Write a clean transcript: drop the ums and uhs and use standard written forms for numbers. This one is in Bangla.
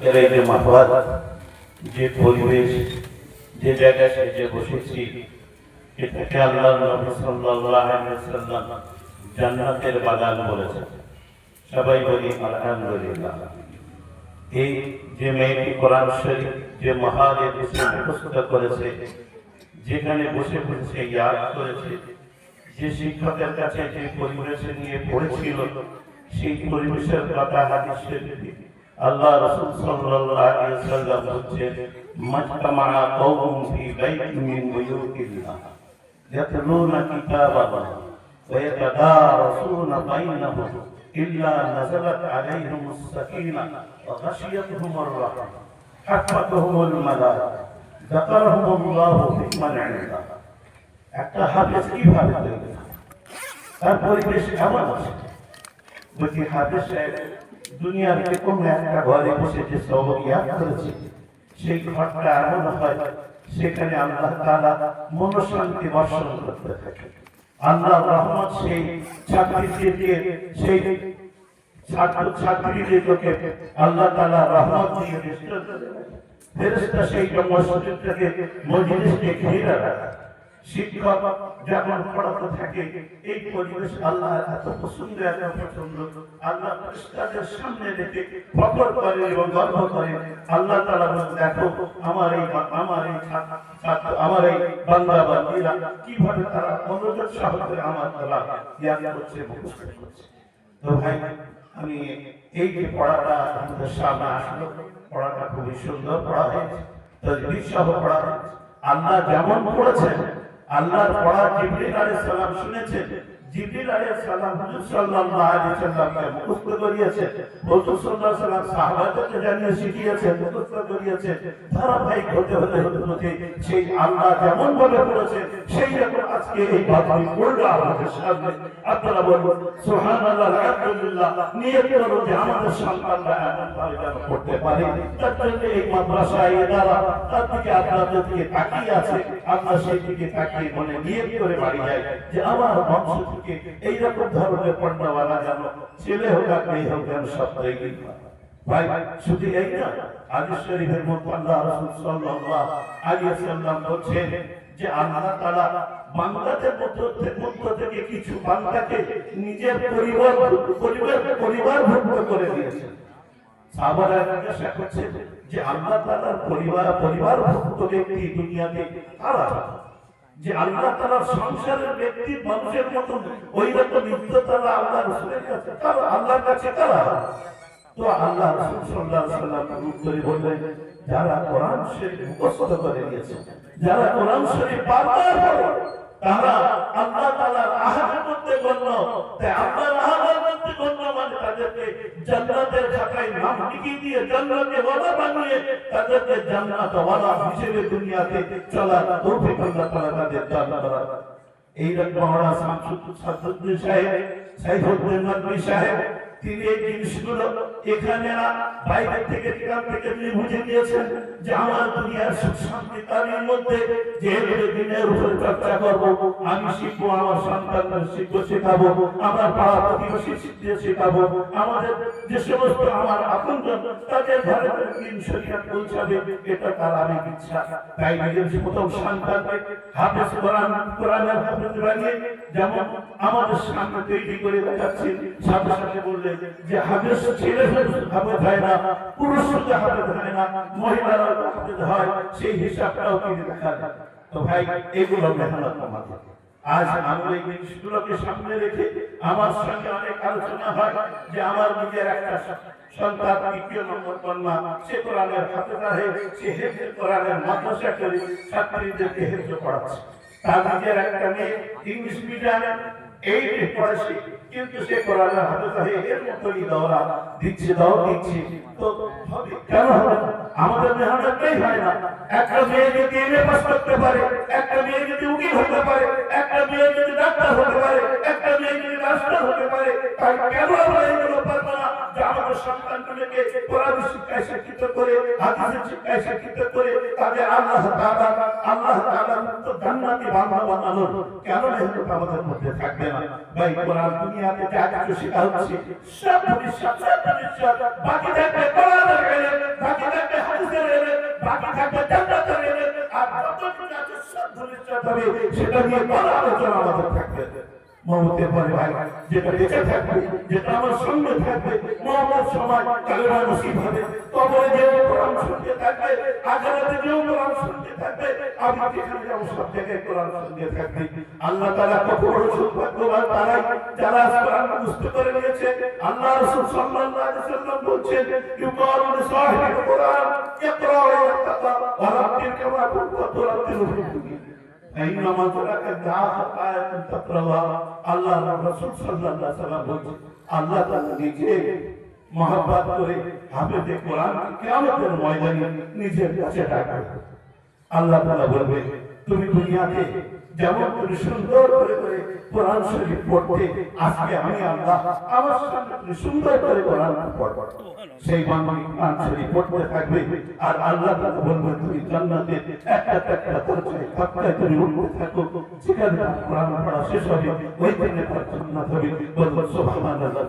এর এই যে মাহওয়াল, যে পরিবেশ, যে জায়গায় সেজে বসেছি, এটাকে আল্লাহর নবী সাল্লাল্লাহু আলাইহি ওয়াসাল্লাম জান্নাতের বাগান বলেছেন। সবাই বলি আলহামদুলিল্লাহ। এই যে মেয়েটি কোরআন শরীফ যে মহারে বসে মুখস্থ করেছে, যেখানে বসে বসে ইয়াদ করেছে, যে শিক্ষকের কাছে যে পরিবেশে নিয়ে পড়েছিল, সেই পরিবেশের কথা হাদিস শরীফে আল্লাহ রাসূল সাল্লাল্লাহু আলাইহি ওয়াসাল্লাম বলেছেন, মাজতামা কওমুন ফি বাইতিন মিন বুয়ুতিল্লাহ ইয়াতলুনা কিতাবাল্লাহ ওয়া ইয়াতাদারাসুনা বাইনাহুম ইল্লা নাযালাত আলাইহিমুস সাকিনাহ ওয়া গাশিয়াতুহুমুর রাহমাহ হাফাতুহুমুল মালায়েকা যাকারহুমুল্লাহু ফিমান ইনদাহ। একটা হাদিস কিভাবে তৈরি, তার পরিবেশ কেমন আছে? বলছি হাদিস দুনিয়ার যে কোনো একটা ঘরে বসে যে সবক ইয়াদ করেছে, সেই ঘরটা এমন হয় সেখানে আল্লাহ তাআলা মনোশান্তি বর্ষণ করতে থাকে। আল্লাহ রহমত সেই ছাত্রীদেরকে, সেই ছাত্রীদেরকে আল্লাহ তাআলা রহমত দিয়ে ফেরেশতা সেই মসজিদটাকে মজলিসকে ঘিরে রাখে। শিক্ষক যখন পড়াতে থাকে, এই পরিবেশ আল্লাহ এত পছন্দ, এত পছন্দ। আল্লাহ ফেরেশতাদের সামনে রেখে ফখর করে এবং গর্ব করে। আল্লাহ তাআলা বলেন, দেখো আমার এই বান্দা বান্দীরা কিভাবে তারা মনোযোগ সহকারে আমার তাআলা ইয়াদ করছে, মুখস্থ করছে। তো ভাই, আমি এই যে পড়াটা আমাদের সামনে আসলো, পড়াটা খুবই সুন্দর পড়া হয়েছে, তাজবীদ সহ পড়া হয়েছে। আল্লাহ যেমন পড়েছেন, আল্লাহর পড়া জিবরিল আলাইহিস সালাম শুনেছেন। জিবরিল আলাইহিস সালাম হুজুর সাল্লাল্লাহু আলাইহি সাল্লামকে মুখস্থ করিয়েছেন। হুজুর সাল্লাল্লাহু আলাইহি সাল্লাম সাহাবাদেরকে জানিয়ে শিখিয়েছেন, মুখস্থ করিয়েছেন। ধারাবাহিক হতে সেই আল্লাহ যেমন ভাবে পড়েছেন, সেই রকম আজকে এই বাণী পড়লো আমাদের সামনে। আপনারা বলুন সুবহানাল্লাহ, আলহামদুলিল্লাহ। নিয়ত করো যে আমাদের সন্তানরা এমন ভাবে যেন পড়তে পারে। তার জন্য এই মাদ্রাসা, ইদারা তার দিকে আপনাদের দিকে তাকিয়ে আছে। আমরা সেই দিকে তাকিয়ে মনে নিয়ত করে বাড়ি যাই যে আমার বংশ থেকে এইরকম ধরনের পণ্যওয়ালা যেন ছেলে হোক আর মেয়ে হোক যেন সব তৈরি হয়। ভাই, শুধু এই না, হাদিস শরীফের মধ্যে আল্লাহ রাসূল সাল্লাল্লাহু আলাইহি ওয়াসাল্লাম বলেছেন যে আল্লাহ তাআলা বান্দাদের মধ্য থেকে কিছু বান্দাকে নিজের পরিবারভুক্ত করে দিয়েছেন। সাহাবারা জিজ্ঞাসা করছেন যে আল্লাহ তাআলার পরিবারভুক্ত ব্যক্তি দুনিয়াতে কারা? যে আল্লাহ তাআলার সংসারের ব্যক্তি মানুষের মতো ওই রকম ইজ্জতওয়ালা আল্লাহ রাসূলের কাছে কারা? আল্লাহর কাছে কারা? তো আল্লাহ রাসূল সাল্লাল্লাহু আলাইহি ওয়াসাল্লাম উত্তরে বললেন, যারা কোরআন শরীফ মুখস্থ করে নিয়েছে, যারা কোরআন শরীফ বারবার পড়ে, তারা আল্লাহ তাআলার আহদের মধ্যে গণ্য। তাই আল্লাহর আহদের মধ্যে গণ্য মানে তাদেরকে জান্নাতের খাতায় নাম লিখিয়ে দিয়ে জান্নাতে ওয়ালা বানিয়ে তাদেরকে জান্নাত ওয়ালা হিসেবে দুনিয়াতে চলার তৌফিক আল্লাহ তাআলা তাদের দান করেন। এই রকম মাওলানা শামসুদ্দিন সাহেব, সাইফুদ্দিন নদভী সাহেব, তিনি এই জিনিসগুলো এখানে না বাইরে থেকে তিনি বুঝে দিয়েছেন যে আমার দুনিয়ার সুখ শান্তি তার মধ্যে যে দিনের উপরে চর্চা করবো, আমি শিখবো, আমার সন্তানদের শিখবো, শেখাবো, আমার পাড়া প্রতিবেশী শিখতে শেখাবো, আমাদের যে সমস্ত আমার আপনজন তাদের ঘরে দিন শরীয়ত পৌঁছাবে, এটা তার আমি ইচ্ছা। তাই নিজের প্রথম সন্তানকে হাফেজ কোরআনের হাফেজ বানিয়ে যেমন আমাদের সামনে তৈরি করে দেখাচ্ছি, সাথে সাথে বললে যে হাফেজ ছেলে হাফেজ হয় না, পুরুষ হাফেজ হয় না, মহিলারা হাফেজ হয়, সেই হিসাবটাও তিনি দেখান। তো ভাই, এগুলো মেহনত আমাদের। আজ আমরা এই জিনিসগুলোকে সামনে রেখে আমার সঙ্গে অনেক আলোচনা হয় যে আমার নিজের একটা সন্তান ৩য় নম্বর কন্যা, সে কোরআনের হাফেজ হয়, সে হেফজ কোরআনের মাদ্রাসা করে ছাত্রীদেরকে হেফজ পড়াচ্ছে। তার নিজের একটা মেয়ে ইংলিশ মিডিয়ামে এই পড়াচ্ছে, কিন্তু সে কোরআনের হাফেজ হয়ে এর মতই দৌড়া দিচ্ছে, তো কেন হবে? আমাদের মেহনতই হয় না। একটা মেয়ে যদি এমএ পাস করতে পারে, একটা মেয়ে যদি উকিল হতে পারে, একটা মেয়ে যদি ডাক্তার হতে পারে, একটা মেয়ে যদি মাস্টার হতে পারে, তাই কেন আমরা এগুলো পারবো না যে আমাদের সন্তানগুলোকে কোরআন শিক্ষায় শিক্ষিত করে, হাদিসের শিক্ষায় শিক্ষিত করে তাদের আল্লাহ তাআলার মতো জান্নাতি বান্দা বানানোর কেন মেহনত আমাদের মধ্যে থাকবে না? ভাই, কোরআন দুনিয়াতে যা কিছু শেখা হচ্ছে সব ভবিষ্যৎ, বাকি থাকবে কোরআনের ইলম, বাকি সুন্নাত হবে সেটা নিয়ে বড় আলোচনা আমাদের থাকবে মহতের পরে ভাই যেটা বেঁচে থাকবে যেটা আমার সঙ্গে থাকবে মহম্মদ সময় কালেমা নসিব হবে কবরে যে কোরআন শুনতে থাকবে আখিরাতে যে কোরআন শুনতে থাকবে আমি যেখানে যাব সব জায়গায় কোরআন শুনতে থাকবে আল্লাহ তাআলা কত বড় সৌভাগ্যবান তারাই যারা কোরআন মুখস্থ করে নিয়েছে আল্লাহ রাসূল সাল্লাল্লাহু আলাইহি ওয়াসাল্লাম বলেন ইউকালু লিসাহিবিল কোরআন ইকরা ওয়া ইয়াত্তাকা ওয়া রাব্বিল কামা কুনতা তুরাতিলু ফিদ দুনিয়া أينما ترك الدعاء آية تقرأها الله الرسول صلى الله عليه وسلم বলেন আল্লাহ তাআলা নিজে মহব্বত করে হাফেজে কোরআন কিয়ামতের ময়দানে নিজের কাছে ডাকবে আল্লাহ তাআলা বলবে তুমি দুনিয়াতে যেমন তুমি সুন্দর করে কোরআন শরীফ পড়তে আজকে আমি আল্লাহ আমার সামনে তুমি সুন্দর করে কোরআন পড়বে সেই বান্দা কোরআন শরীফ পড়তে থাকবে আর আল্লাহ তাআলা বলবে তুমি জান্নাতে একটা দরজায় ধাক্কায় তুমি উঠতে থাকো যেখানে কোরআন পড়া শেষ হবে ওই দিনে তার জান্নাত হবে বলুন সুবহানাল্লাহ